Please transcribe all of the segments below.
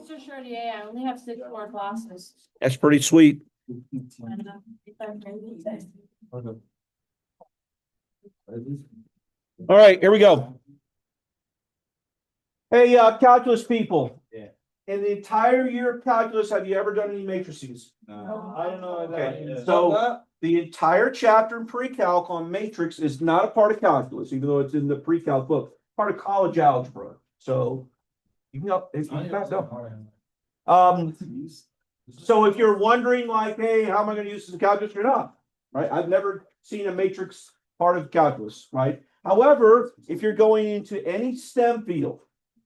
Mr. Chartier, I only have 6 more classes. That's pretty sweet. All right, here we go. Hey, calculus people. Yeah. In the entire year of calculus, have you ever done any matrices? No. I don't know Okay, that. so the entire chapter in pre-calc on matrix is not a part of calculus, even though it's in the pre-calc book, part of college algebra. So you can go, if you can go. So if you're wondering like, hey, how am I going to use this in calculus? You're not, right? I've never seen a matrix part of calculus, right? However, if you're going into any STEM field,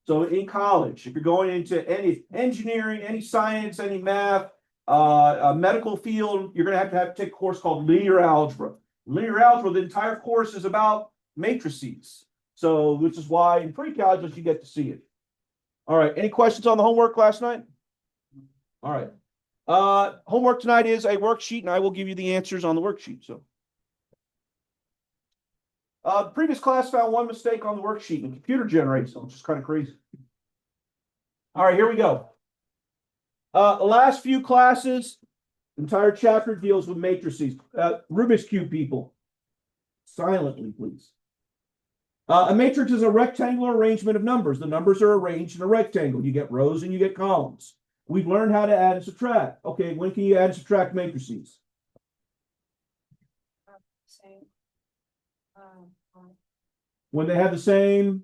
so in college, if you're going into any engineering, any science, any math, a medical field, you're going to have to take a course called linear algebra. Linear algebra, the entire course is about matrices. So, which is why in pre-calculus you get to see it. All right. Any questions on the homework last night? All right. Homework tonight is a worksheet, and I will give you the answers on the worksheet. So, previous class found one mistake on the worksheet, and the computer generates them, which is kind of crazy. All right, here we go. The last few classes, entire chapter deals with matrices. Rubik's Cube people, silently, please. A matrix is a rectangular arrangement of numbers. The numbers are arranged in a rectangle. You get rows and you get columns. We've learned how to add and subtract. Okay, when can you add and subtract matrices? When they have the same,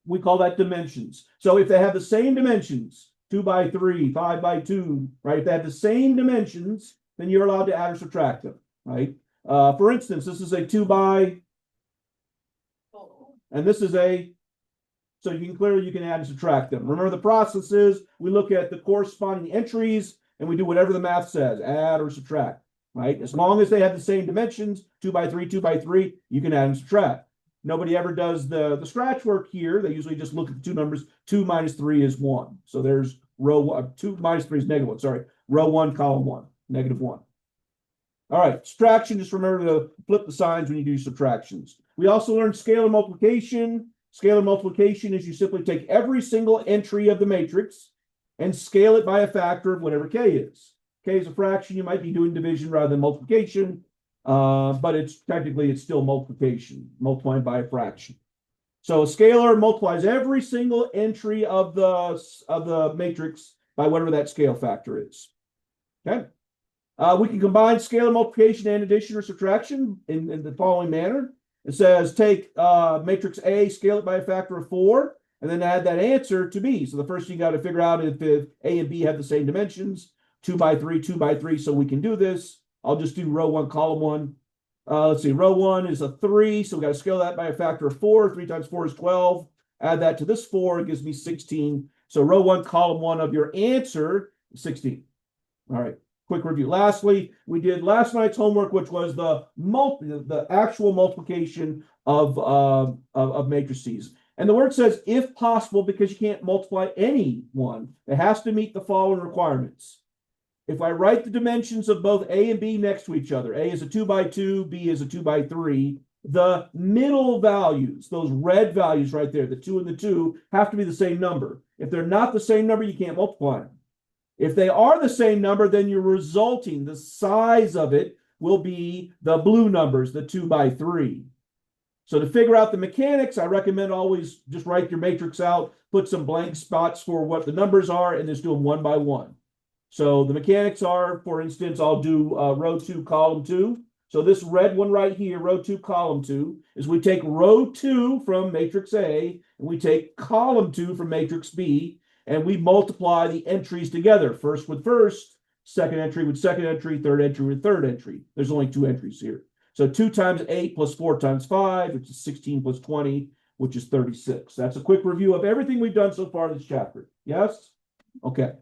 we call that dimensions. So if they have the same dimensions, 2 by 3, 5 by 2, right? If they have the same dimensions, then you're allowed to add or subtract them, right? For instance, this is a 2 by, and this is a, so you can add and subtract them. Remember the process is we look at the corresponding entries and we do whatever the math says, add or subtract, right? As long as they have the same dimensions, 2 by 3, 2 by 3, you can add and subtract. Nobody ever does the scratch work here. They usually just look at the two numbers. 2 minus 3 is 1. So there's row 1, 2 minus 3 is -1. Sorry, row 1, column 1, -1. All right, subtraction, just remember to flip the signs when you do subtractions. We also learned scalar multiplication. Scalar multiplication is you simply take every single entry of the matrix and scale it by a factor of whatever k is. K is a fraction. You might be doing division rather than multiplication, but it's technically still multiplication, multiplying by a fraction. So a scalar multiplies every single entry of the matrix by whatever that scale factor is. Okay. We can combine scalar multiplication and addition or subtraction in the following manner. It says take matrix A, scale it by a factor of 4, and then add that answer to B. So the first thing you got to figure out if A and B have the same dimensions, 2 by 3, 2 by 3. So we can do this. I'll just do row 1, column 1. Let's see, row 1 is a 3, so we got to scale that by a factor of 4. 3 times 4 is 12. Add that to this 4, it gives me 16. So row 1, column 1 of your answer is 16. All right. Quick review. Lastly, we did last night's homework, which was the actual multiplication of matrices. And the word says, if possible, because you can't multiply any one. It has to meet the following requirements. If I write the dimensions of both A and B next to each other, A is a 2 by 2, B is a 2 by 3, the middle values, those red values right there, the 2 and the 2, have to be the same number. If they're not the same number, you can't multiply them. If they are the same number, then your resulting, the size of it, will be the blue numbers, the 2 by 3. So to figure out the mechanics, I recommend always just write your matrix out, put some blank spots for what the numbers are, and just do them one by one. So the mechanics are, for instance, I'll do row 2, column 2. So this red one right here, row 2, column 2, is we take row 2 from matrix A, and we take column 2 from matrix B, and we multiply the entries together. First with first, second entry with second entry, third entry with third entry. There's only 2 entries here. So 2 times 8 plus 4 times 5, which is 16 plus 20, which is 36. That's a quick review of everything we've done so far in this chapter. Yes? Okay.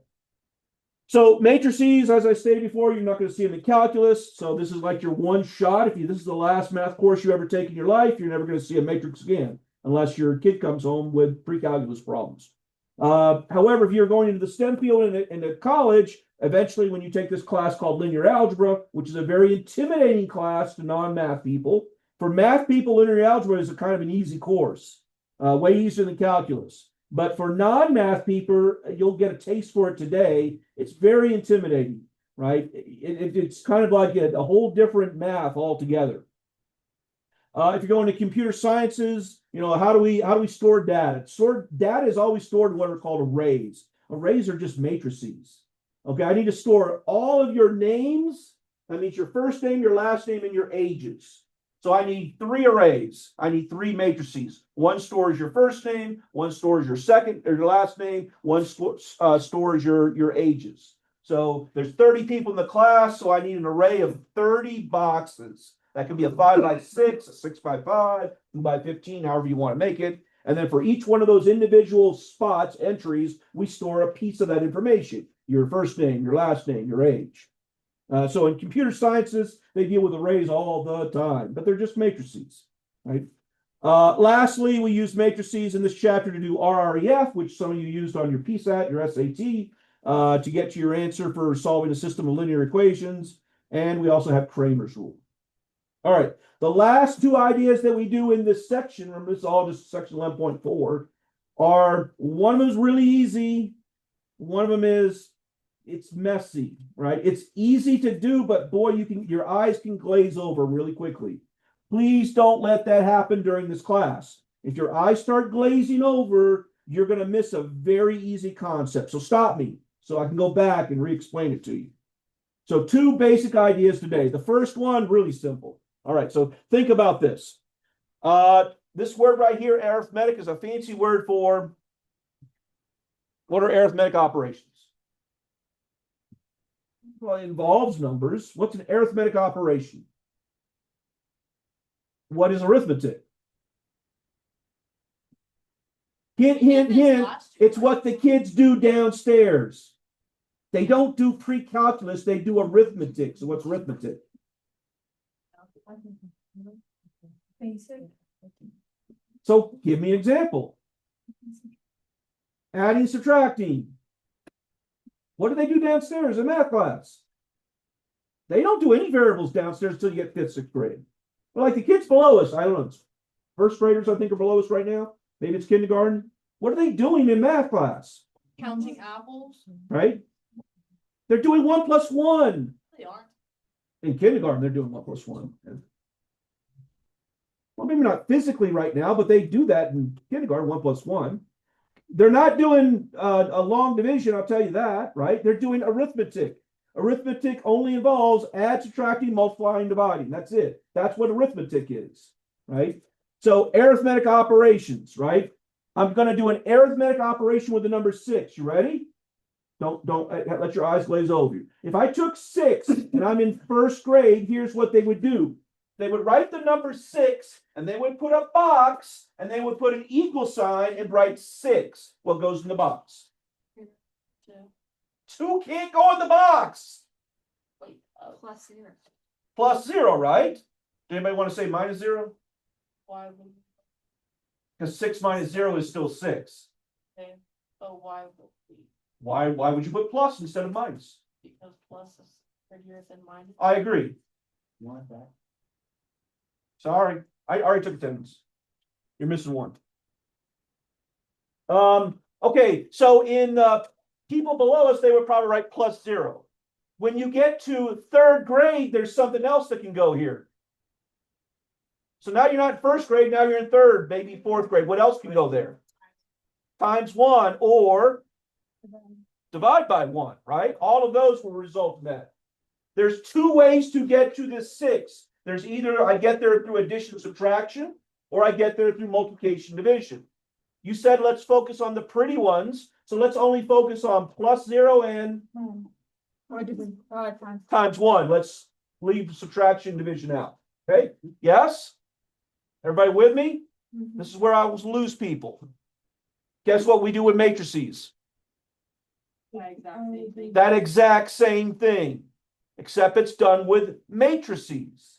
So matrices, as I stated before, you're not going to see them in calculus. So this is like your one shot. This is the last math course you ever take in your life, you're never going to see a matrix again, unless your kid comes home with pre-calculus problems. However, if you're going into the STEM field in college, eventually when you take this class called linear algebra, which is a very intimidating class to non-math people, for math people, linear algebra is a kind of an easy course. Way easier than calculus. But for non-math people, you'll get a taste for it today. It's very intimidating, right? It's kind of like a whole different math altogether. If you're going to computer sciences, how do we store data? Data is always stored in what are called arrays. Arrays are just matrices. Okay, I need to store all of your names. That means your first name, your last name, and your ages. So I need 3 arrays. I need 3 matrices. One stores your first name, one stores your second or your last name, one stores your ages. So there's 30 people in the class, so I need an array of 30 boxes. That can be a 5 by 6, a 6 by 5, 2 by 15, however you want to make it. And then for each one of those individual spots, entries, we store a piece of that information. Your first name, your last name, your age. So in computer sciences, they deal with arrays all the time, but they're just matrices, right? Lastly, we use matrices in this chapter to do RREF, which some of you used on your PSAT, your SAT, to get to your answer for solving a system of linear equations. And we also have Cramer's rule. All right, the last 2 ideas that we do in this section, remember this is all just section 11.4, are one of them is really easy. One of them is it's messy, right? It's easy to do, but boy, your eyes can glaze over really quickly. Please don't let that happen during this class. If your eyes start glazing over, you're going to miss a very easy concept. So stop me so I can go back and re-explain it to you. So 2 basic ideas today. The first one, really simple. All right, so think about this. This word right here, arithmetic, is a fancy word for what are arithmetic operations? Well, it involves numbers. What's an arithmetic operation? What is arithmetic? Hint, hint, hint. It's what the kids do downstairs. They don't do pre-calculus, they do arithmetic. So what's arithmetic? Basic. So give me an example. Adding, subtracting. What do they do downstairs in math class? They don't do any variables downstairs until you get 5th, 6th grade. But like the kids below us, I don't know, first graders I think are below us right now. Maybe it's kindergarten. What are they doing in math class? Counting apples. Right? They're doing 1 plus 1. They aren't. In kindergarten, they're doing 1 plus 1. Well, maybe not physically right now, but they do that in kindergarten, 1 plus 1. They're not doing a long division, I'll tell you that, right? They're doing arithmetic. Arithmetic only involves add, subtracting, multiplying, dividing. That's it. That's what arithmetic is, right? So arithmetic operations, right? I'm going to do an arithmetic operation with the number 6. You ready? Don't let your eyes glaze over you. If I took 6 and I'm in 1st grade, here's what they would do. They would write the number 6 and they would put a box and they would put an equal sign and write 6. What goes in the box? 2 can't go in the box. Wait, plus 0. Plus 0, right? Does anybody want to say minus 0? Why would? Because 6 minus 0 is still 6. Okay. So why would we? Why would you put plus instead of minus? Because plus is prettier than minus. I agree. You want that? Sorry, I already took attendance. You're missing 1. Okay, so in people below us, they would probably write plus 0. When you get to 3rd grade, there's something else that can go here. So now you're not in 1st grade, now you're in 3rd, maybe 4th grade. What else can go there? Times 1 or divide by 1, right? All of those will result in that. There's 2 ways to get to this 6. There's either I get there through addition, subtraction, or I get there through multiplication, division. You said let's focus on the pretty ones, so let's only focus on plus 0 and times 1. Let's leave subtraction, division out. Okay? Yes? Everybody with me? This is where I will lose people. Guess what we do with matrices? That exact same thing, except it's done with matrices.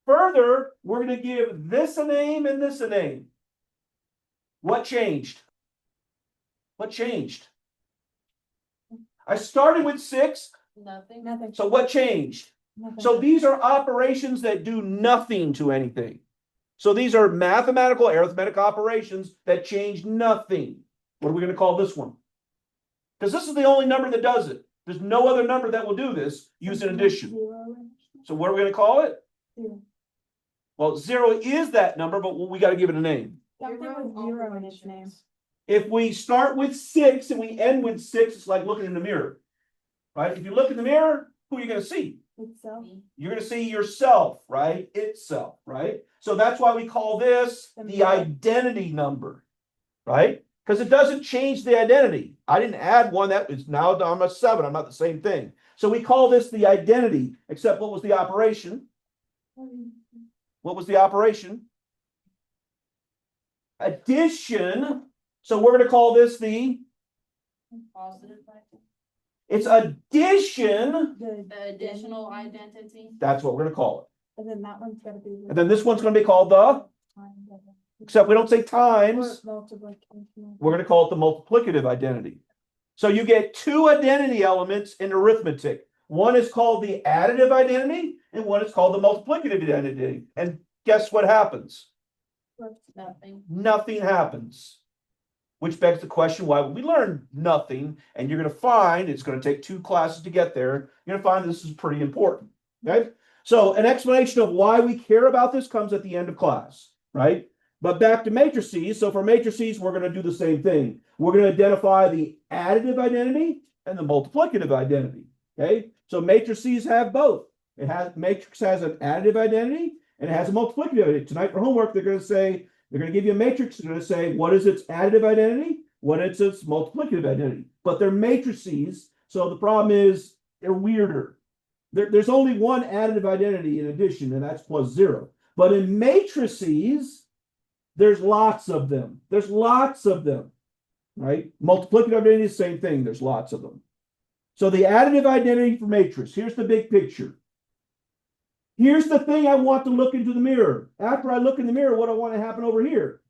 Further, we're going to give this a name and this a name. What changed? What changed? I started with 6. Nothing. So what changed? So these are operations that do nothing to anything. So these are mathematical arithmetic operations that change nothing. What are we going to call this one? Because this is the only number that does it. There's no other number that will do this using addition. So what are we going to call it? Well, 0 is that number, but we got to give it a name. Something with zero in its name. If we start with 6 and we end with 6, it's like looking in the mirror, right? If you look in the mirror, who are you going to see? Itself. You're going to see yourself, right? Itself, right? So that's why we call this the identity number, right? Because it doesn't change the identity. I didn't add one that is now I'm a 7. I'm not the same thing. So we call this the identity, except what was the operation? What was the operation? Addition. So we're going to call this the Positive identity. it's addition. The additional identity. That's what we're going to call it. And then that one's gotta be. And then this one's going to be called the, except we don't say times. We're going to call it the multiplicative identity. So you get two identity elements in arithmetic. One is called the additive identity, and one is called the multiplicative identity. And guess what happens? Nothing. Nothing happens. Which begs the question, why would we learn nothing? And you're going to find, it's going to take 2 classes to get there. You're going to find this is pretty important. Okay? So an explanation of why we care about this comes at the end of class, right? But back to matrices. So for matrices, we're going to do the same thing. We're going to identify the additive identity and the multiplicative identity. Okay? So matrices have both. Matrix has an additive identity and it has a multiplicative identity. Tonight for homework, they're going to give you a matrix. They're going to say, what is its additive identity? What is its multiplicative identity? But they're matrices. So the problem is they're weirder. There's only one additive identity in addition, and that's +0. But in matrices, there's lots of them. There's lots of them, right? Multiplicative identity is the same thing. There's lots of them. So the additive identity for matrix, here's the big picture. Here's the thing I want to look into the mirror. After I look in the mirror, what do I want to happen over here?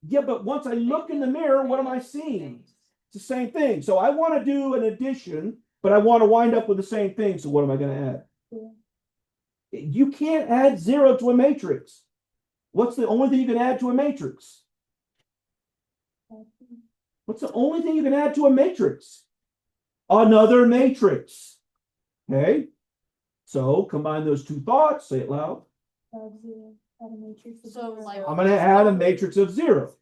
Yeah, but once I look in the mirror, what am I seeing? It's the same thing. So I want to do an addition, but I want to wind up with the same thing. So what am I going to add? You can't add 0 to a matrix. What's the only thing you can add to a matrix? What's the only thing you can add to a matrix? Another matrix. Okay? So combine those 2 thoughts, say it loud. So like I'm going to add a matrix of 0.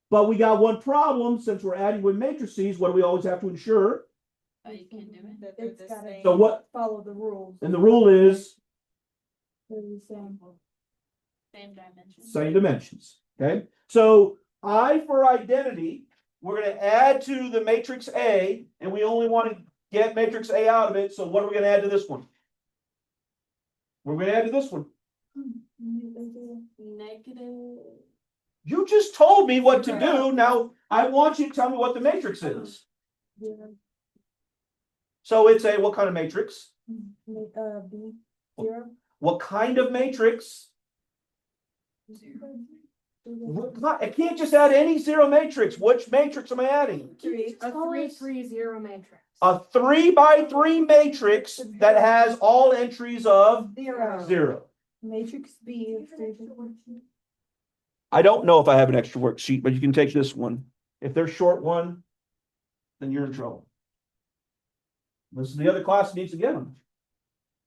But we got one problem. Since we're adding with matrices, what do we always have to ensure? you can do it. That they're the same. So what? Follow the rules. And the rule is Same dimension. same dimensions. Okay? So I for identity, we're going to add to the matrix A, and we only want to get matrix A out of it. So what are we going to add to this one? We're going to add to this one. Negative. You just told me what to do. Now I want you to tell me what the matrix is. So it's a what kind of matrix? B, 0. What kind of matrix? I can't just add any 0 matrix. Which matrix am I adding? A 3-3-0 matrix. A 3x3 matrix that has all entries of 0. Matrix B of 3. I don't know if I have an extra worksheet, but you can take this one. If they're short one, then you're in trouble. This is the other class that needs to get them.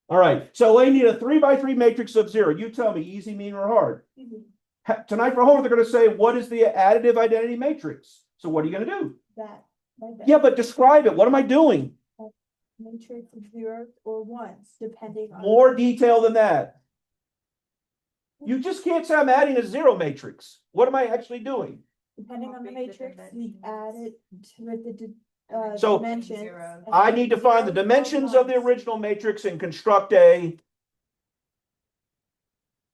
All right. So we need a 3x3 matrix of 0. You tell me, easy, mean, or hard. Easy. Tonight for homework, they're going to say, what is the additive identity matrix? So what are you going to do? That. Like that. Yeah, but describe it. What am I doing? Matrix of 0s or 1s, depending on. More detail than that. You just can't say I'm adding a 0 matrix. What am I actually doing? Depending on the matrix, we add it with the So, dimensions. I need to find the dimensions of the original matrix and construct a.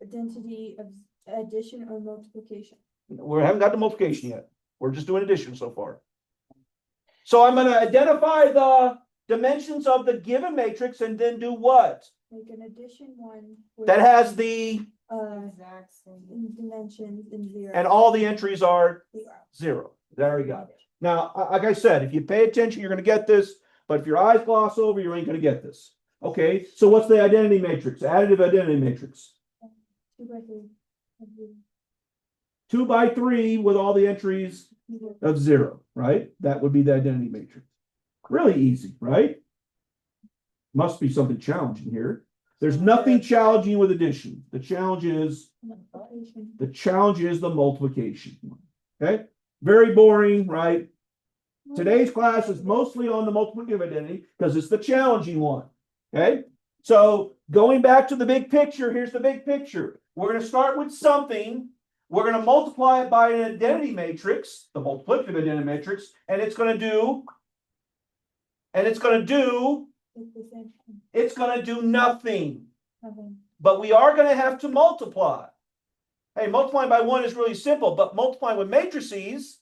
Identity of addition or multiplication. We haven't got the multiplication yet. We're just doing addition so far. So I'm going to identify the dimensions of the given matrix and then do what? Make an addition one. with, That has the, exact same dimensions in 0. and all the entries are 0. 0. There we go. Now, like I said, if you pay attention, you're going to get this. But if your eyes gloss over, you ain't going to get this. Okay, so what's the identity matrix? Additive identity matrix. 2 by 3. 2 by 3 with all the entries of 0, right? That would be the identity matrix. Really easy, right? Must be something challenging here. There's nothing challenging with addition. The challenge is the multiplication. Okay? Very boring, right? Today's class is mostly on the multiplicative identity because it's the challenging one. Okay? So going back to the big picture, here's the big picture. We're going to start with something. We're going to multiply it by an identity matrix, the multiplicative identity matrix, and it's going to do nothing. But we are going to have to multiply. Hey, multiplying by 1 is really simple, but multiplying with matrices,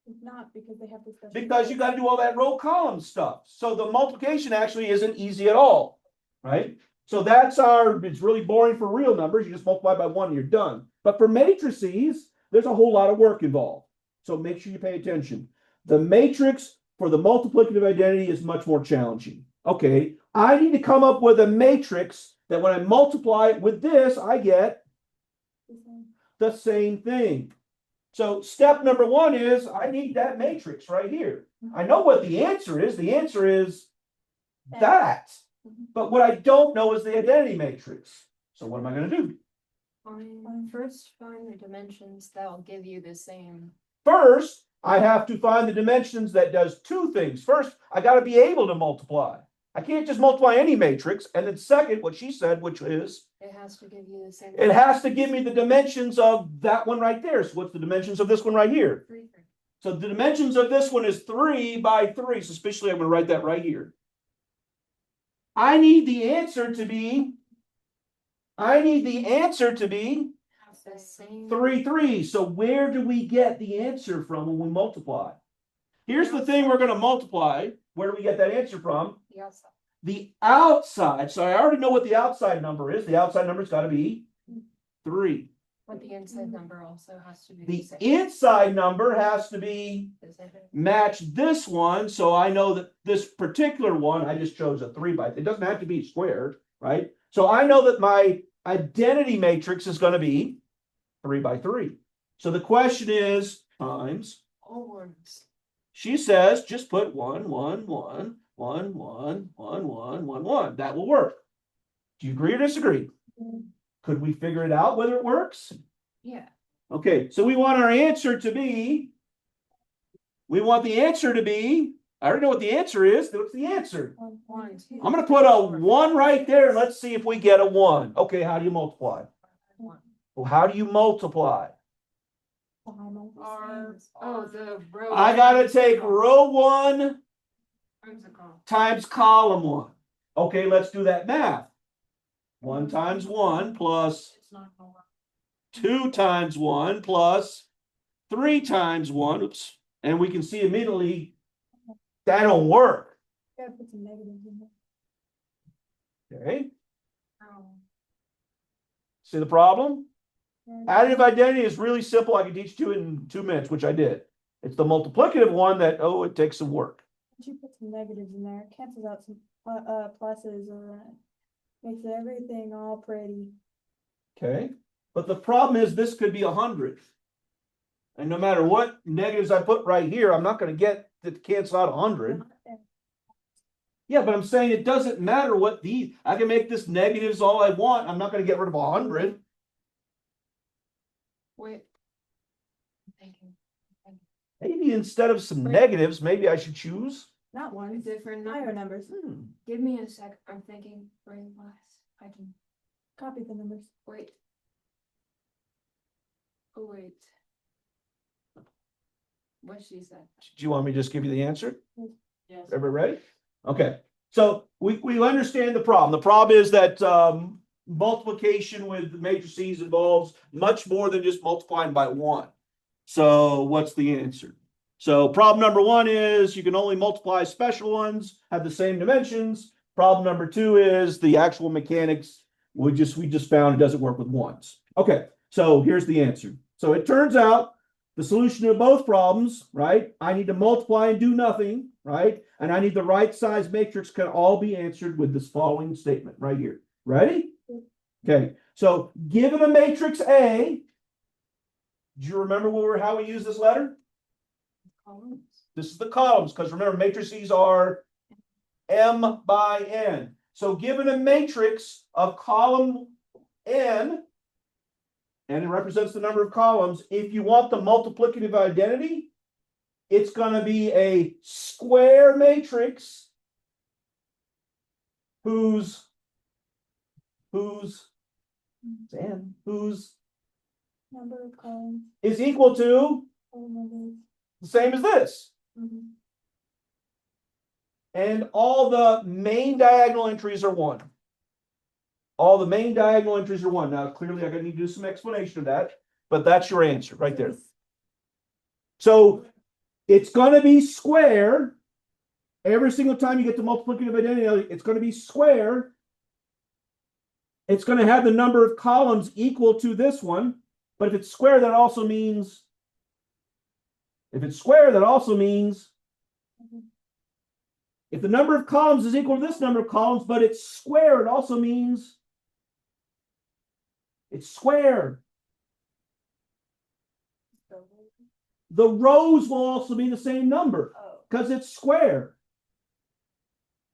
It's not because they have to. because you got to do all that row column stuff. So the multiplication actually isn't easy at all, right? So that's it's really boring for real numbers. You just multiply by 1 and you're done. But for matrices, there's a whole lot of work involved. So make sure you pay attention. The matrix for the multiplicative identity is much more challenging. Okay, I need to come up with a matrix that when I multiply it with this, I get the same thing. So step number 1 is I need that matrix right here. I know what the answer is. The answer is that. But what I don't know is the identity matrix. So what am I going to do? First, find the dimensions that will give you the same. First, I have to find the dimensions that does 2 things. First, I got to be able to multiply. I can't just multiply any matrix. And then second, what she said, which is It has to give you the same. it has to give me the dimensions of that one right there. So what's the dimensions of this one right here? 3, 3. So the dimensions of this one is 3 by 3. So especially I'm going to write that right here. I need the answer to be The same. 3, 3. So where do we get the answer from when we multiply? Here's the thing we're going to multiply. Where do we get that answer from? The outside. The outside. So I already know what the outside number is. The outside number's got to be 3. But the inside number also has to be The same. inside number has to be The same. match this one. So I know that this particular one, I just chose a 3 by. It doesn't have to be squared, right? So I know that my identity matrix is going to be 3 by 3. So the question is times. All ones. She says just put 1, 1, 1, 1, 1, 1, 1, 1, 1. That will work. Do you agree or disagree? Could we figure it out whether it works? Yeah. Okay, so we want our answer to be. I already know what the answer is. What's the answer? 1, 2. I'm going to put a 1 right there and let's see if we get a 1. Okay, how do you multiply? 1. Well, how do you multiply? The row. I got to take row 1 Times the column. times column 1. Okay, let's do that math. 1 times 1 plus It's not gonna work. 2 times 1 plus 3 times 1. Oops. And we can see immediately that don't work. Gotta put some negatives in there. Okay. Oh. See the problem? And Additive identity is really simple. I can teach you in 2 minutes, which I did. It's the multiplicative one that, it takes some work. once you put some negatives in there, it cancels out some pluses or makes everything all pretty. Okay. But the problem is this could be 100. And no matter what negatives I put right here, I'm not going to get to cancel out 100. Yeah, but I'm saying it doesn't matter what these, I can make this negatives all I want. I'm not going to get rid of 100. Wait. Thank you. Maybe instead of some negatives, maybe I should choose. Not one, Different higher numbers. numbers. Give me a sec. I'm thinking brain blast. I can Copy the numbers. wait. Oh wait. What she said. Do you want me to just give you the answer? Yes. Everybody ready? Okay. So we understand the problem. The problem is that multiplication with matrices involves much more than just multiplying by 1. So what's the answer? So problem number 1 is you can only multiply special ones, have the same dimensions. Problem number 2 is the actual mechanics. We just found it doesn't work with ones. Okay, so here's the answer. So it turns out the solution to both problems, right? I need to multiply and do nothing, right? And I need the right size matrix can all be answered with this following statement right here. Ready? Okay, So given a matrix A, do you remember how we use this letter? Columns. This is the columns, because remember, matrices are M by N. So given a matrix of column N, and it represents the number of columns, if you want the multiplicative identity, it's going to be a square matrix whose Number of columns, is equal to all numbers. the same as this. Mhm. And all the main diagonal entries are 1. All the main diagonal entries are 1. Now, clearly, I'm going to need to do some explanation of that, but that's your answer right there. So it's going to be square. Every single time you get the multiplicative identity, it's going to be square. It's going to have the number of columns equal to this one. But if it's square, that also means, if if the number of columns is equal to this number of columns, but it's square, it also means it's square. The rows will also be the same number because it's square.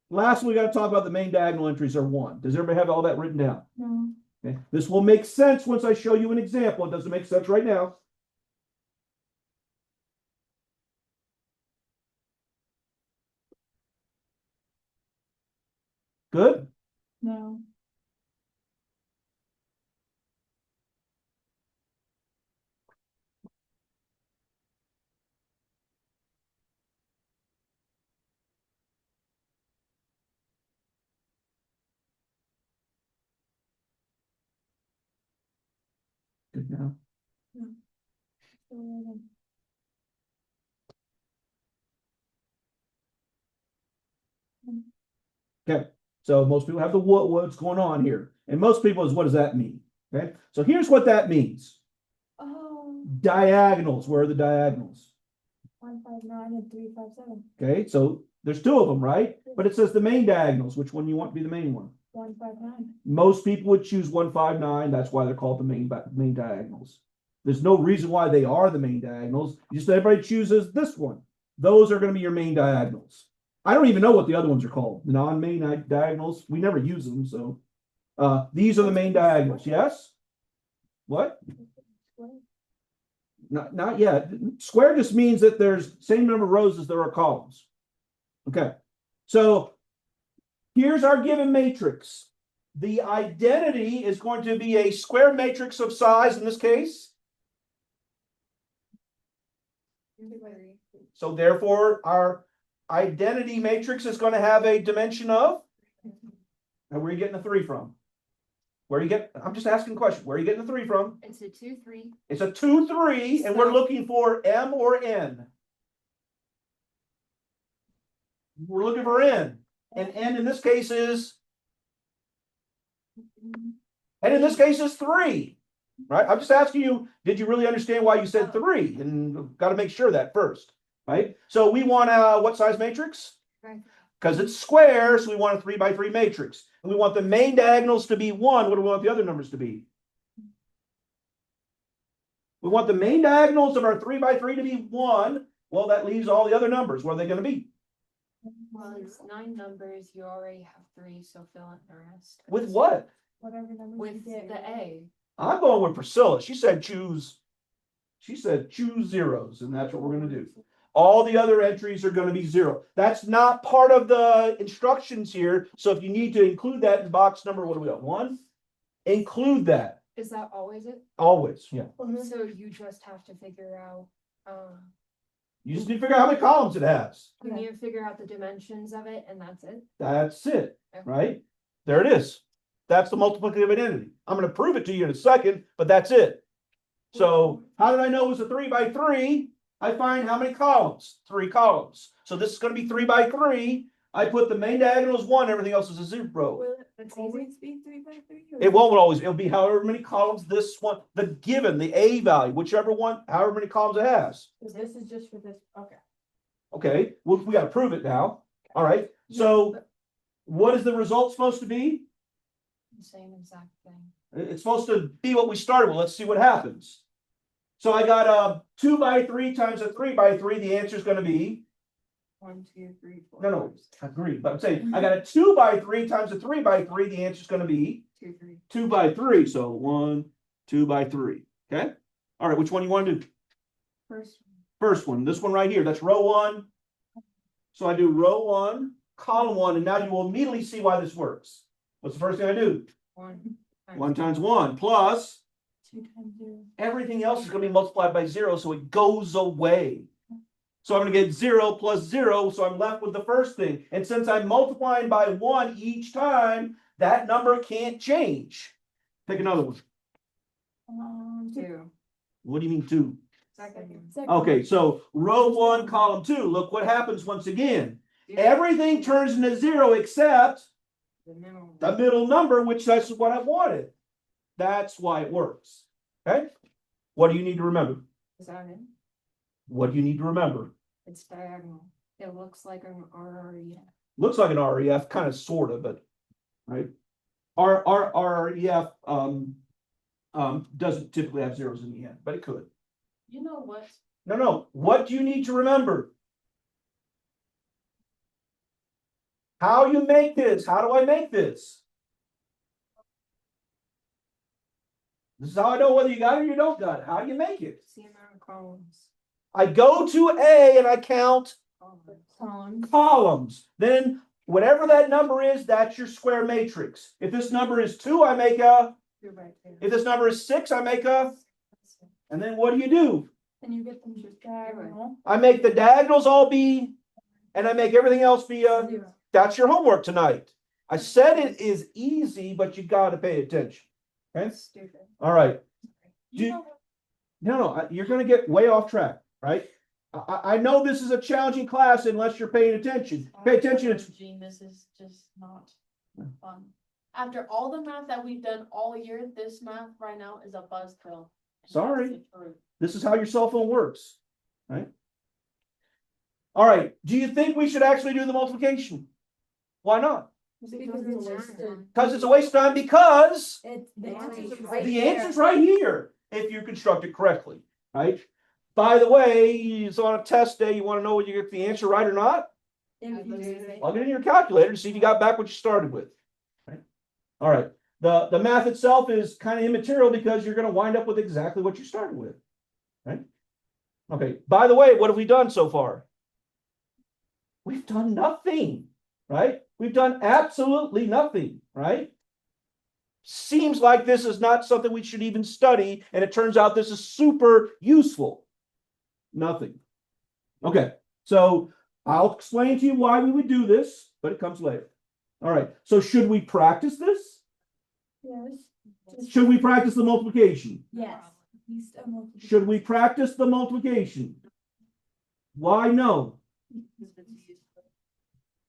Last, we got to talk about the main diagonal entries are 1. Does everybody have all that written down? No. Okay. This will make sense once I show you an example. It doesn't make sense right now. Good? No. Good now. Okay. So most people have the what's going on here. And most people is, what does that mean? Okay. So here's what that means. Oh. Diagonals. Where are the diagonals? 159 and 357. Okay. So there's 2 of them, right? But it says the main diagonals. Which one you want to be the main one? 159. Most people would choose 159. That's why they're called the main diagonals. There's no reason why they are the main diagonals. Just everybody chooses this one. Those are going to be your main diagonals. I don't even know what the other ones are called. Non-main diagonals. We never use them. So these are the main diagonals. Yes? What? Not yet. Square just means that there's same number of rows as there are columns. Okay. So here's our given matrix. The identity is going to be a square matrix of size in this case. So therefore, our identity matrix is going to have a dimension of. And where are you getting the 3 from? Where are you getting? I'm just asking a question. Where are you getting the 3 from? It's a 2, 3. It's a 2, 3, and we're looking for M or N. We're looking for N. And N in this case is. And in this case is 3. Right? I'm just asking you, did you really understand why you said 3? And got to make sure that first. Right? So we want a what size matrix? Because it's square, so we want a 3 by 3 matrix. And we want the main diagonals to be 1. What do we want the other numbers to be? We want the main diagonals of our 3 by 3 to be 1. Well, that leaves all the other numbers. What are they going to be? Well, it's 9 numbers. You already have 3, so fill in the rest. With what? Whatever number you With get. the A. I'm going with Priscilla. She said choose zeros, and that's what we're going to do. All the other entries are going to be 0. That's not part of the instructions here. So if you need to include that in box number, what do we got? 1? Include that. Is that always it? Always, yeah. So you just have to figure out, You just need to figure out how many columns it has. you need to figure out the dimensions of it, and that's it. That's it, Okay. right? There it is. That's the multiplicative identity. I'm going to prove it to you in a second, but that's it. So how did I know it was a 3 by 3? I find how many columns? 3 columns. So this is going to be 3 by 3. I put the main diagonal as 1, everything else is a 0. Will it always be 3 by 3? It won't always. It'll be however many columns this one, the given, the A value, whichever one, however many columns it has. This is just for this. Okay. Okay, well, we got to prove it now. All right. So what is the result supposed to be? The same exact thing. It's supposed to be what we started with. Let's see what happens. So I got a 2 by 3 times a 3 by 3. The answer is going to be 1, 2, 3, 4. no, agree. But I'm saying I got a 2 by 3 times a 3 by 3. The answer is going to be 2, 3. 2 by 3. So 1, 2 by 3. Okay. All right. Which one you want to do? First one. This one right here. That's row 1. So I do row 1, column 1, and now you will immediately see why this works. What's the first thing I do? 1 times 1 plus 2 times 0. everything else is going to be multiplied by 0, so it goes away. So I'm going to get 0 plus 0, so I'm left with the first thing. And since I'm multiplying by 1 each time, that number can't change. Pick another one. 2. What do you mean 2? Second. Okay, so row 1, column 2. Look what happens once again. Everything turns into 0 except the middle number, which that's what I wanted. That's why it works. Okay? What do you need to remember? Is that it? What do you need to remember? It's diagonal. It looks like an RREF. Looks like an REF, kind of, sort of, but right. REF doesn't typically have zeros in the end, but it could. You know what? No. What do you need to remember? How you make this? How do I make this? This is how I know whether you got it or you don't got it. How do you make it? See amount of columns. I go to A and I count Columns. columns. Then whatever that number is, that's your square matrix. If this number is 2, I make a. 2 by 2. If this number is 6, I make a. And then what do? And you get them just diagonal. I make the diagonals all be, and I make everything else be a. 0. That's your homework tonight. I said it is easy, but you got to pay attention. Okay. Stupid. All right. You know No, you're going to get way off track, right? I know this is a challenging class unless you're paying attention. Pay attention. It's Gene, this is just not fun. After all the math that we've done all year, this math right now is a buzzkill. Sorry. This is how your cell phone works, right? All right. Do you think we should actually do the multiplication? Why not? Because Because it's a waste of time. Because it's The answer's the answer's right here if you construct it correctly, right? By the way, it's on a test day. You want to know whether you get the answer right or not? Plug it in your calculator to see if you got back what you started with. Right? All right. The math itself is kind of immaterial because you're going to wind up with exactly what you started with. Right? Okay. By the way, what have we done so far? We've done nothing. Right? We've done absolutely nothing. Right? Seems like this is not something we should even study, and it turns out this is super useful. Nothing. Okay. So I'll explain to you why we would do this, but it comes later. All right. So should we practice this? Yes. Should we practice the multiplication? Yes. Should we practice the multiplication? Why no?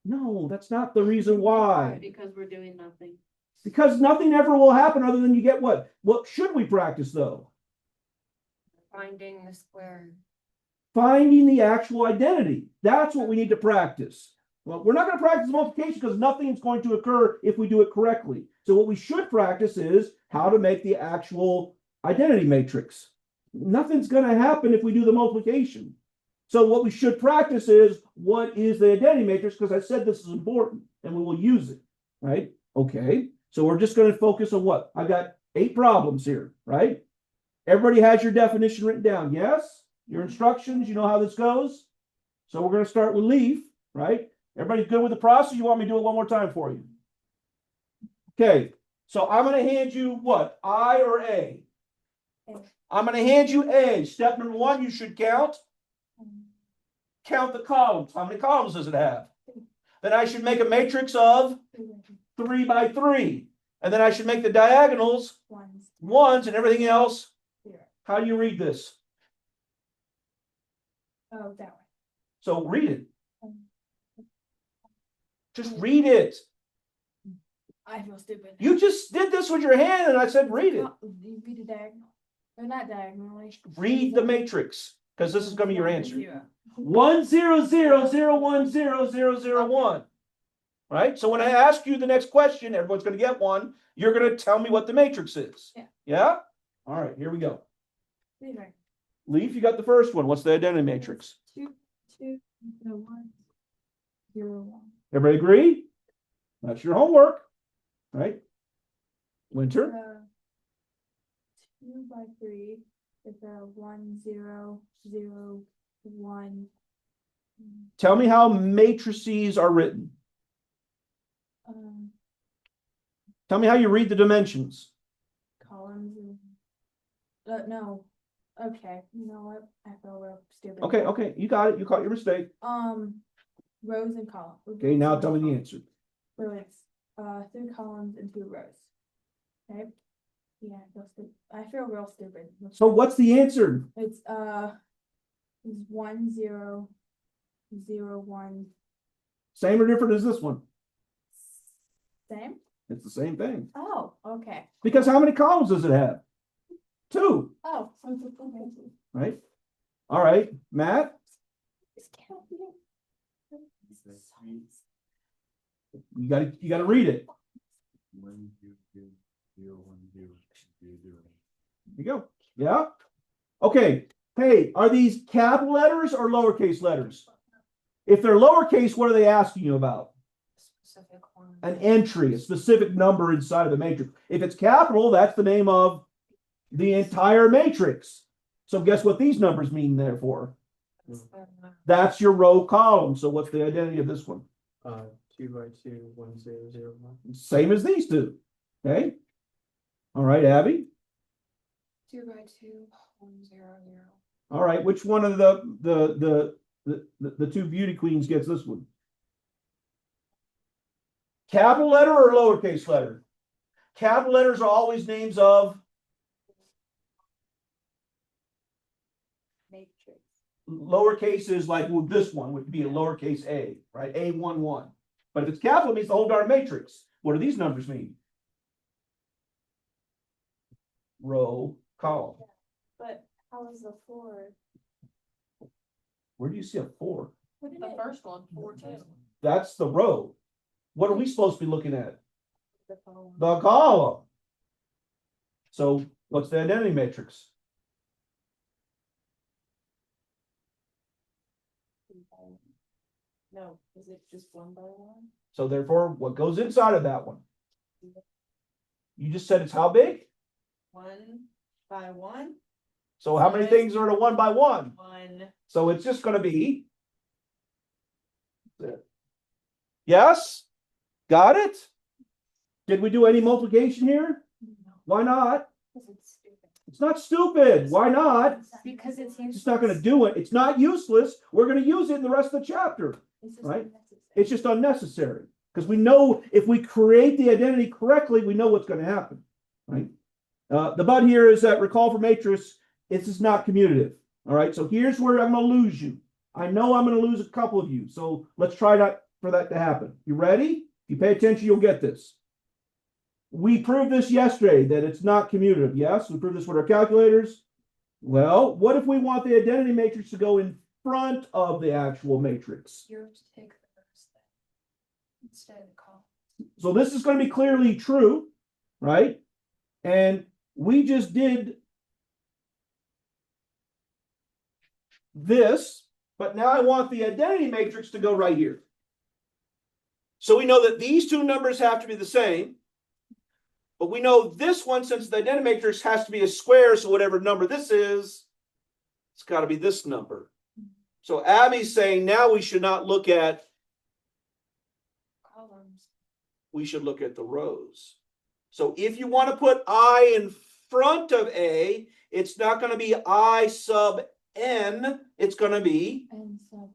No, that's not the reason why. Because we're doing nothing. Because nothing ever will happen other than you get what? What should we practice though? Finding the square. Finding the actual identity. That's what we need to practice. Well, we're not going to practice multiplication because nothing is going to occur if we do it correctly. So what we should practice is how to make the actual identity matrix. Nothing's going to happen if we do the multiplication. So what we should practice is what is the identity matrix, because I said this is important and we will use it, right? Okay, so we're just going to focus on what? I got 8 problems here, right? Everybody has your definition written down, yes? Your instructions, you know how this goes? So we're going to start with leaf, right? Everybody good with the process? You want me to do it one more time for you? Okay, so I'm going to hand you what? I or A? I'm going to hand you A. Step number 1, you should count. Count the columns. How many columns does it have? Then I should make a matrix of 3 by 3. And then I should make the diagonals 1s and everything else. How do you read this? Oh, that way. So read it. Just read it. I feel stupid. You just did this with your hand and I said read it. You read a diagonal. They're not diagonally. Read the matrix because this is going to be your answer. 1 0 0 0 1 0 0 0 1. right? So when I ask you the next question, everyone's gonna get one, you're gonna tell me what the matrix is. Yeah. Yeah? All right, here we go. Anyway, Leaf, you got the first one. What's the identity matrix? 2, 2, 1, 0, 1. Everybody agree? That's your homework, right? Winter, 2 by 3 is 1, 0, 0, 1. tell me how matrices are written. Um, Tell me how you read the dimensions. columns and no. Okay, you know what? I feel real stupid. Okay, you got it. You caught your mistake. Rows and columns. Okay, now tell me the answer. Rows. 3 columns and 2 rows. Okay. Yeah, I feel real stupid. So what's the answer? It's 1, 0, 0, 1. Same or different as this one? Same? It's the same thing. Oh, okay. Because how many columns does it have? 2, Oh, okay. right? All right, Matt, you gotta read it. There you go. Yeah. Okay. Hey, are these capital letters or lowercase letters? If they're lowercase, what are they asking you about? Specific one. An entry, a specific number inside of the matrix. If it's capital, that's the name of the entire matrix. So guess what these numbers mean, therefore? That's your row column. So what's the identity of this one? 2 by 2, 1, 0, 0, 1. Same as these two. Okay. All right, Abby. 2 by 2, 1, 0, 0. All right, which one of the two beauty queens gets this one? Capital letter or lowercase letter? Capital letters are always names of Matrix. lowercase is like well, this one would be a lowercase a, right? A11. But if it's capital, it means the whole darn matrix. What do these numbers mean? Row, column. But how is the 4? Where do you see a 4? The first one, 4, 2. That's the row. What are we supposed to be looking at? The column. The column. So what's the identity matrix? No, is it just 1 by 1? So therefore, what goes inside of that one? You just said it's how big? 1 by 1? So how many things are in a 1 by 1? 1. So it's just going to be. Yes? Got it? Did we do any multiplication here? Why not? Because it's stupid. It's not stupid. Why not? Because it's It's just not going to do it. It's not useless. We're going to use it in the rest of the chapter. Right? It's just unnecessary because we know if we create the identity correctly, we know what's going to happen. Right? The but here is that recall for matrix. This is not commutative. All right. So here's where I'm going to lose you. I know I'm going to lose a couple of you. So let's try for that to happen. You ready? If you pay attention, you'll get this. We proved this yesterday that it's not commutative. Yes, we proved this with our calculators. Well, what if we want the identity matrix to go in front of the actual matrix? You have to take the first thing instead of the column. So this is going to be clearly true, right? And we just did this, but now I want the identity matrix to go right here. So we know that these two numbers have to be the same, but we know this one, since the identity matrix has to be a square, so whatever number this is, it's got to be this number. So Abby's saying now we should not look at, Columns. we should look at the rows. So if you want to put I in front of A, it's not going to be I sub n, it's going to be, And sub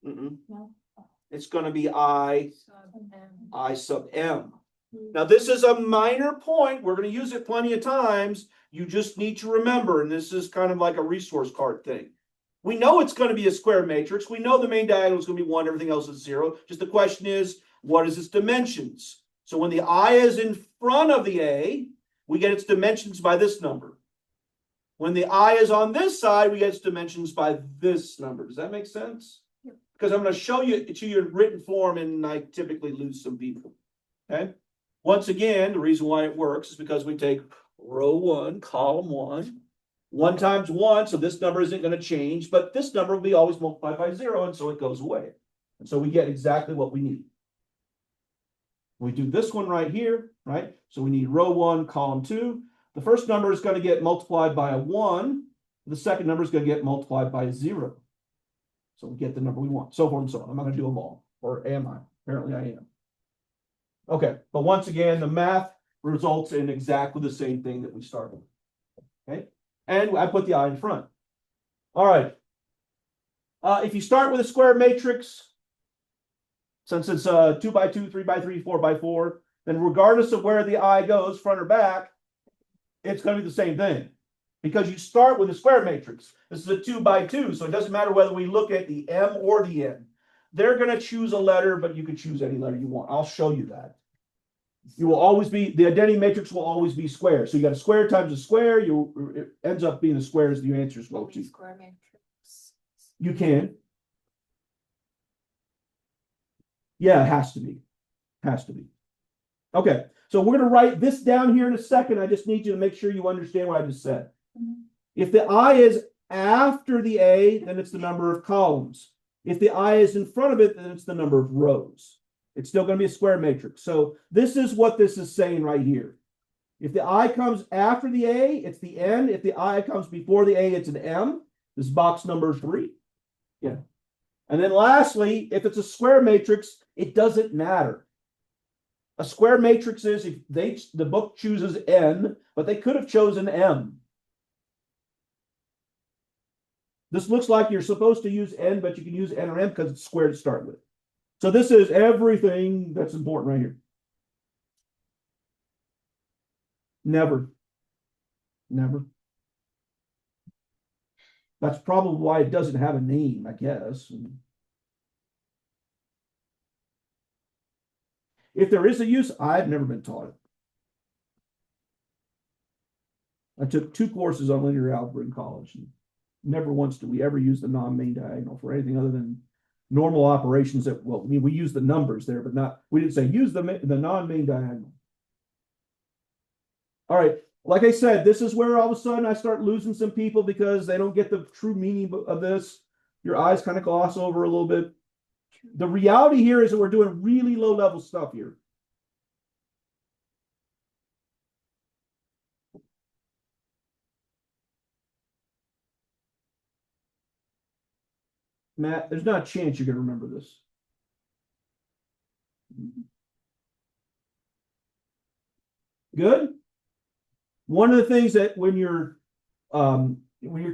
no, Oh. it's going to be I Sub M. sub m. Now this is a minor point. We're going to use it plenty of times. You just need to remember, and this is kind of like a resource card thing. We know it's going to be a square matrix. We know the main diagonal is going to be 1, everything else is 0. Just the question is, what is its dimensions? So when the I is in front of the A, we get its dimensions by this number. When the I is on this side, we get its dimensions by this number. Does that make sense? Yep. because I'm going to show you to your written form, and I typically lose some people. Okay. Once again, the reason why it works is because we take row 1, column 1, 1 times 1, so this number isn't going to change, but this number will be always multiplied by 0, and so it goes away. And so we get exactly what we need. We do this one right here, right? So we need row 1, column 2. The first number is going to get multiplied by a 1. The second number is going to get multiplied by a 0. So we get the number we want, so forth and so on. I'm not going to do them all, or am I? Apparently I am. Okay, but once again, the math results in exactly the same thing that we started with. Okay, and I put the I in front. All right. If you start with a square matrix, since it's 2 by 2, 3 by 3, 4 by 4, then regardless of where the I goes, front or back, it's going to be the same thing. Because you start with a square matrix. This is a 2 by 2, so it doesn't matter whether we look at the M or the N. They're going to choose a letter, but you can choose any letter you want. I'll show you that. You will always be, the identity matrix will always be square. So you got a square times a square, it ends up being the squares the answers go to. Square matrix. You can. Yeah, it has to be. Has to be. Okay, so we're going to write this down here in a second. I just need you to make sure you understand what I just said. If the I is after the A, then it's the number of columns. If the I is in front of it, then it's the number of rows. It's still going to be a square matrix. So this is what this is saying right here. If the I comes after the A, it's the N. If the I comes before the A, it's an M. This is box number 3. Yeah. And then lastly, if it's a square matrix, it doesn't matter. A square matrix is if the book chooses N, but they could have chosen M. This looks like you're supposed to use N, but you can use N or M because it's square to start with. So this is everything that's important right here. Never. Never. That's probably why it doesn't have a name, I guess. If there is a use, I've never been taught it. I took 2 courses on linear algebra in college, and never once did we ever use the non-main diagonal for anything other than normal operations that, well, I mean, we use the numbers there, but we didn't say use the non-main diagonal. All right, like I said, this is where all of a sudden I start losing some people because they don't get the true meaning of this. Your eyes kind of gloss over a little bit. The reality here is that we're doing really low level stuff here. Matt, there's not a chance you're going to remember this. Good. One of the things that when you're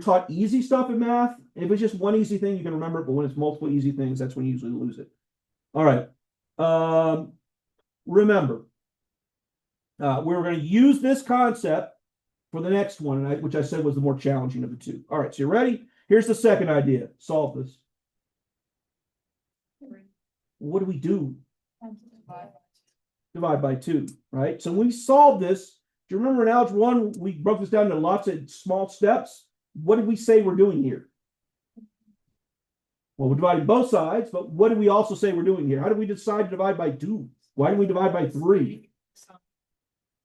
taught easy stuff in math, if it's just one easy thing, you can remember it, but when it's multiple easy things, that's when you usually lose it. All right. Remember, we're going to use this concept for the next one, which I said was the more challenging of the 2. All right, so you ready? Here's the second idea. Solve this. What do we do? Divide by 2, right? So when we solve this, do you remember in Algebra 1, we broke this down into lots of small steps? What did we say we're doing here? Well, we're dividing both sides, but what did we also say we're doing here? How did we decide to divide by 2? Why didn't we divide by 3?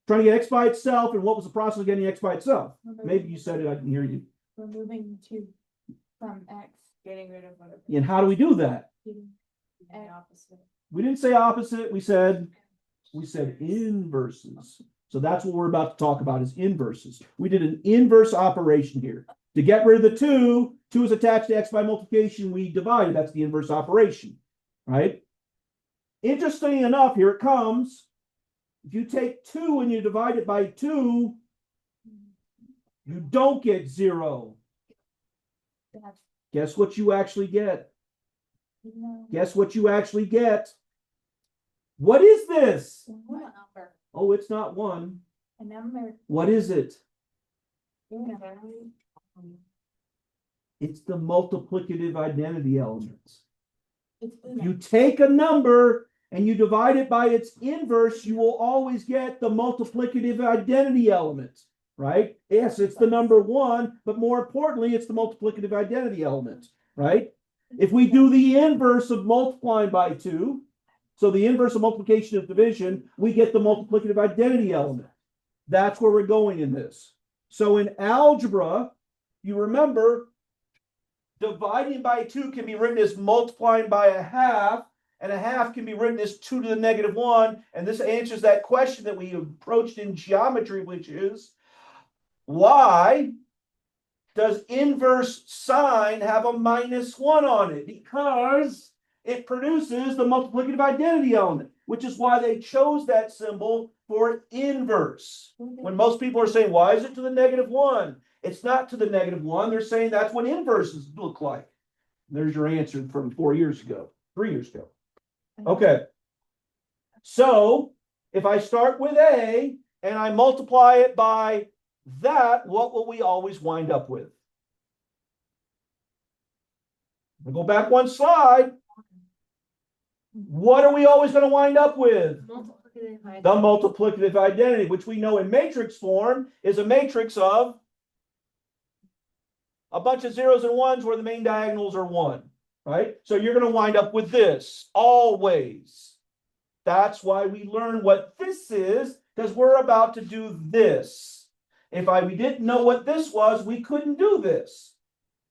Trying to get x by itself, and what was the process of getting x by itself? Maybe you said it, I didn't hear you. Removing 2 from x. Getting rid of whatever. And how do we do that? Opposite. We didn't say opposite, we said inverses. So that's what we're about to talk about is inverses. We did an inverse operation here. To get rid of the 2, 2 is attached to x by multiplication, we divided. That's the inverse operation, right? Interestingly enough, here it comes. If you take 2 and you divide it by 2, you don't get 0. Guess what you actually get? Guess what you actually get? What is this? Number. Oh, it's not 1. A number. What is it? It's the multiplicative identity elements. If you take a number and you divide it by its inverse, you will always get the multiplicative identity element, right? Yes, it's the number 1, but more importantly, it's the multiplicative identity element, right? If we do the inverse of multiplying by 2, so the inverse of multiplication of division, we get the multiplicative identity element. That's where we're going in this. So in algebra, you remember dividing by 2 can be written as multiplying by a half, and a half can be written as 2 to the negative 1. And this answers that question that we approached in geometry, which is why does inverse sine have a -1 on it? Because it produces the multiplicative identity element, which is why they chose that symbol for inverse. When most people are saying, why is it to the -1? It's not to the -1. They're saying that's what inverses look like. There's your answer from 4 years ago, 3 years ago. Okay. So if I start with A and I multiply it by that, what will we always wind up with? I'll go back one slide. What are we always going to wind up with? The multiplicative identity, which we know in matrix form is a matrix of a bunch of zeros and ones where the main diagonals are 1, right? So you're going to wind up with this always. That's why we learn what this is, because we're about to do this. If we didn't know what this was, we couldn't do this.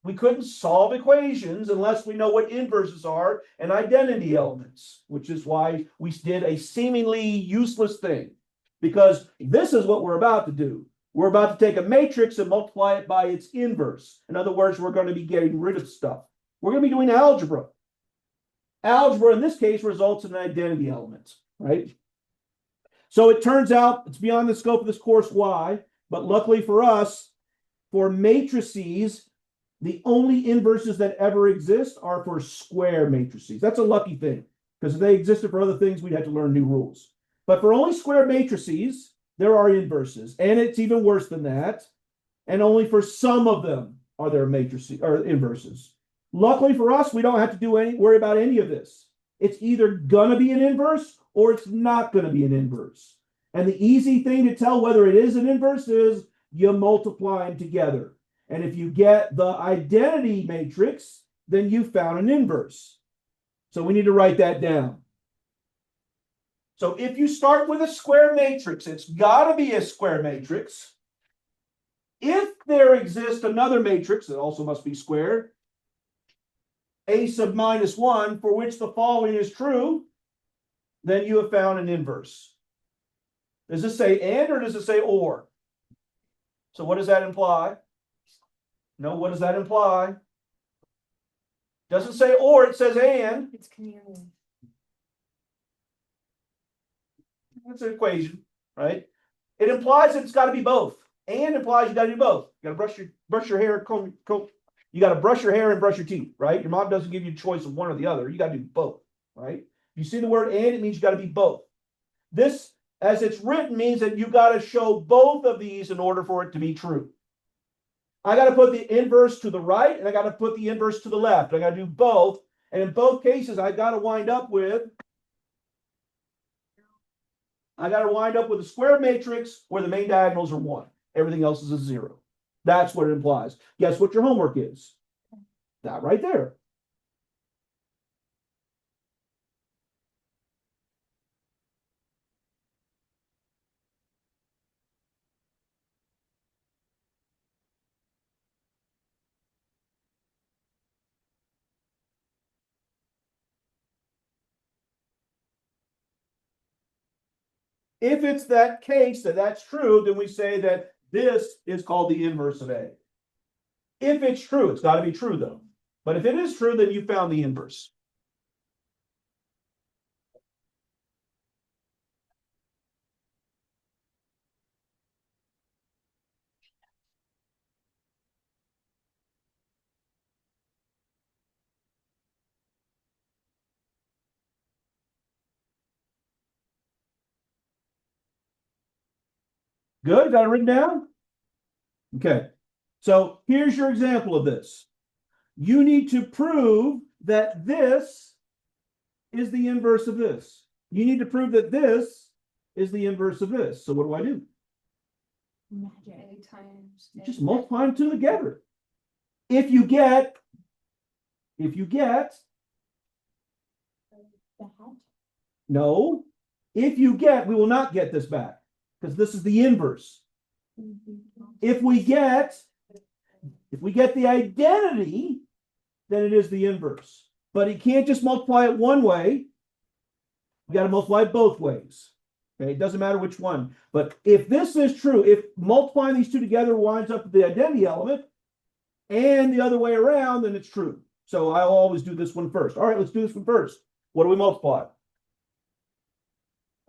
We couldn't solve equations unless we know what inverses are and identity elements, which is why we did a seemingly useless thing, because this is what we're about to do. We're about to take a matrix and multiply it by its inverse. In other words, we're going to be getting rid of stuff. We're going to be doing algebra. Algebra, in this case, results in an identity element, right? So it turns out it's beyond the scope of this course why, but luckily for us, for matrices, the only inverses that ever exist are for square matrices. That's a lucky thing, because if they existed for other things, we'd have to learn new rules. But for only square matrices, there are inverses, and it's even worse than that. And only for some of them are there matrices or inverses. Luckily for us, we don't have to worry about any of this. It's either gonna be an inverse or it's not gonna be an inverse. And the easy thing to tell whether it is an inverse is you multiply them together. And if you get the identity matrix, then you found an inverse. So we need to write that down. So if you start with a square matrix, it's got to be a square matrix. If there exists another matrix that also must be square, A sub -1, for which the following is true, then you have found an inverse. Does this say and or does it say or? So what does that imply? No, what does that imply? Doesn't say or, it says and. It's community. That's an equation, right? It implies that it's got to be both. And implies you got to do both. You got to brush your hair, comb. You got to brush your hair and brush your teeth, right? Your mom doesn't give you a choice of one or the other. You got to do both, right? You see the word and, it means you got to be both. This, as it's written, means that you got to show both of these in order for it to be true. I got to put the inverse to the right and I got to put the inverse to the left. I got to do both. And in both cases, I got to wind up with a square matrix where the main diagonals are 1. Everything else is a 0. That's what it implies. Guess what your homework is? That right there. If it's that case that that's true, then we say that this is called the inverse of A. If it's true, it's got to be true though. But if it is true, then you found the inverse. Good, got it written down? Okay, so here's your example of this. You need to prove that this is the inverse of this. You need to prove that this is the inverse of this. So what do I do? Times. Just multiply them two together. If you get If you get, That. no, if you get, we will not get this back, because this is the inverse. If we get the identity, then it is the inverse. But you can't just multiply it one way. You got to multiply it both ways. Okay, it doesn't matter which one. But if this is true, if multiplying these two together winds up with the identity element and the other way around, then it's true. So I'll always do this one first. All right, let's do this one first. What do we multiply?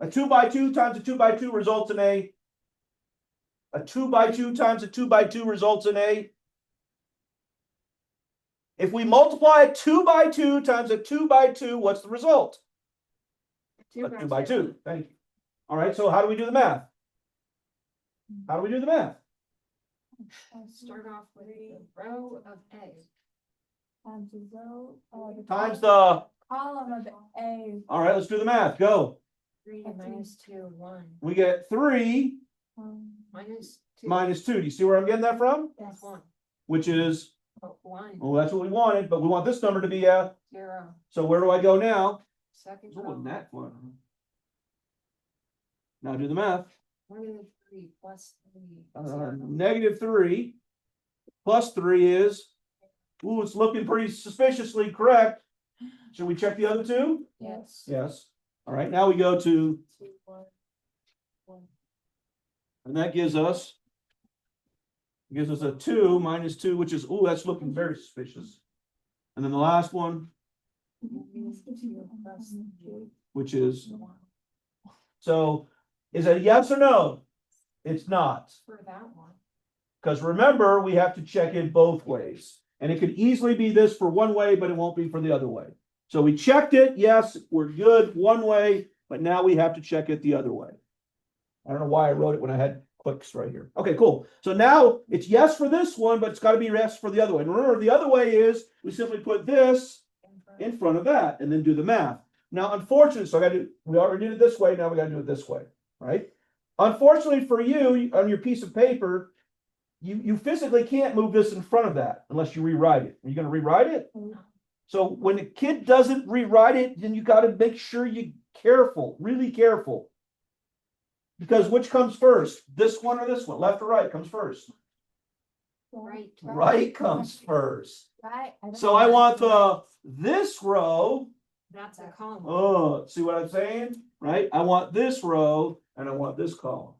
A 2 by 2 times a 2 by 2 results in a 2 by 2 times a 2 by 2 results in a. If we multiply a 2 by 2 times a 2 by 2, what's the result? A 2 by 2. Thank you. All right, so how do we do the math? How do we do the math? Start off with the row of A. Times the row, Times the. column of A. All right, let's do the math. Go. 3 minus 2, 1. We get 3 Minus 2. minus 2. Do you see where I'm getting that from? That's 1. Which is, Oh, 1. well, that's what we wanted, but we want this number to be a. 0. So where do I go now? Second It wasn't column. that fun. Now do the math. Negative 3 plus 3. Negative 3 plus 3 is, ooh, it's looking pretty suspiciously correct. Should we check the other two? Yes. Yes. All right, now we go to, 2, 1, 1. and that gives us a 2 minus 2, which is, ooh, that's looking very suspicious. And then the last one, Minus 2 plus 3. which is, 1. so is it a yes or no? It's not. For that one. Because remember, we have to check it both ways. And it could easily be this for one way, but it won't be for the other way. So we checked it. Yes, we're good one way, but now we have to check it the other way. I don't know why I wrote it when I had clicks right here. Okay, cool. So now it's yes for this one, but it's got to be yes for the other way. And remember, the other way is we simply put this in front of that and then do the math. Now, unfortunately, so we already did it this way. Now we got to do it this way, right? Unfortunately for you, on your piece of paper, you physically can't move this in front of that unless you rewrite it. Are you going to rewrite it? So when a kid doesn't rewrite it, then you got to make sure you're careful, really careful. Because which comes first? This one or this one? Left or right comes first? Right. Right comes first. Right. So I want this row. That's a column. Oh, see what I'm saying? Right? I want this row and I want this column.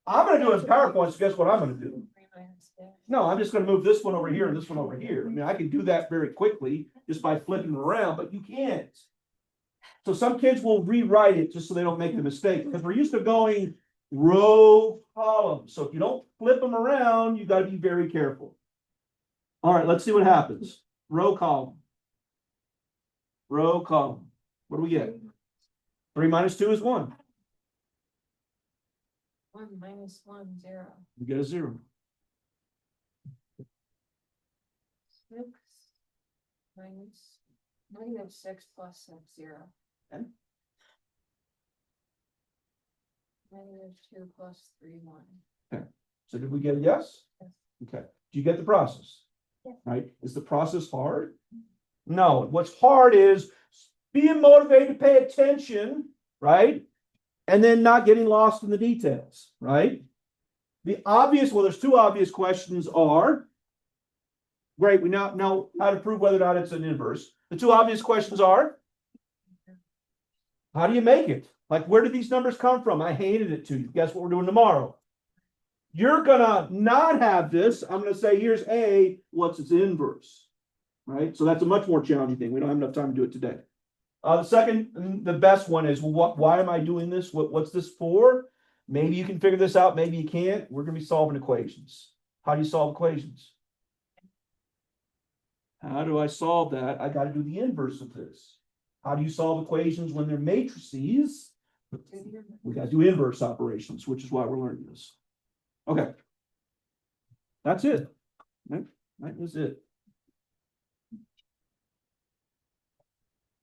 I'm going to do it in PowerPoint, so guess what I'm going to do? 3 minus 2. No, I'm just going to move this one over here and this one over here. I mean, I can do that very quickly just by flipping them around, but you can't. So some kids will rewrite it just so they don't make the mistake, because we're used to going row, column. So if you don't flip them around, you got to be very careful. All right, let's see what happens. Row, column. Row, column. What do we get? 3 minus 2 is 1. 1 minus 1, 0. We get a 0. 6 minus negative 6 plus 6, 0. Okay. Negative 2 plus 3, 1. So did we get a yes? Yes. Okay. Do you get the process? Yes. Right? Is the process hard? No. What's hard is being motivated to pay attention, right? And then not getting lost in the details, right? The obvious, well, there's two obvious questions are, great, we now know how to prove whether or not it's an inverse. The two obvious questions are, how do you make it? Like, where did these numbers come from? I hated it to you. Guess what we're doing tomorrow? You're gonna not have this. I'm gonna say, here's A, what's its inverse, right? So that's a much more challenging thing. We don't have enough time to do it today. The second, the best one is, well, why am I doing this? What's this for? Maybe you can figure this out. Maybe you can't. We're going to be solving equations. How do you solve equations? How do I solve that? I got to do the inverse of this. How do you solve equations when they're matrices? We got to do inverse operations, which is why we're learning this. Okay. That's it. Right? That was it.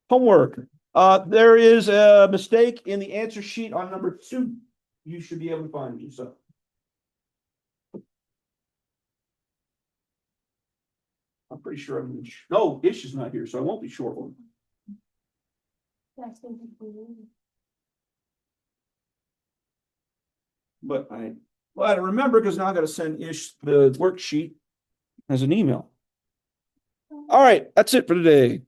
Homework. There is a mistake in the answer sheet on number 2. You should be able to find it. So I'm pretty sure I'm, no, Ish is not here, so I won't be short one. But well, I remember because now I gotta send Ish the worksheet as an email. All right, that's it for today.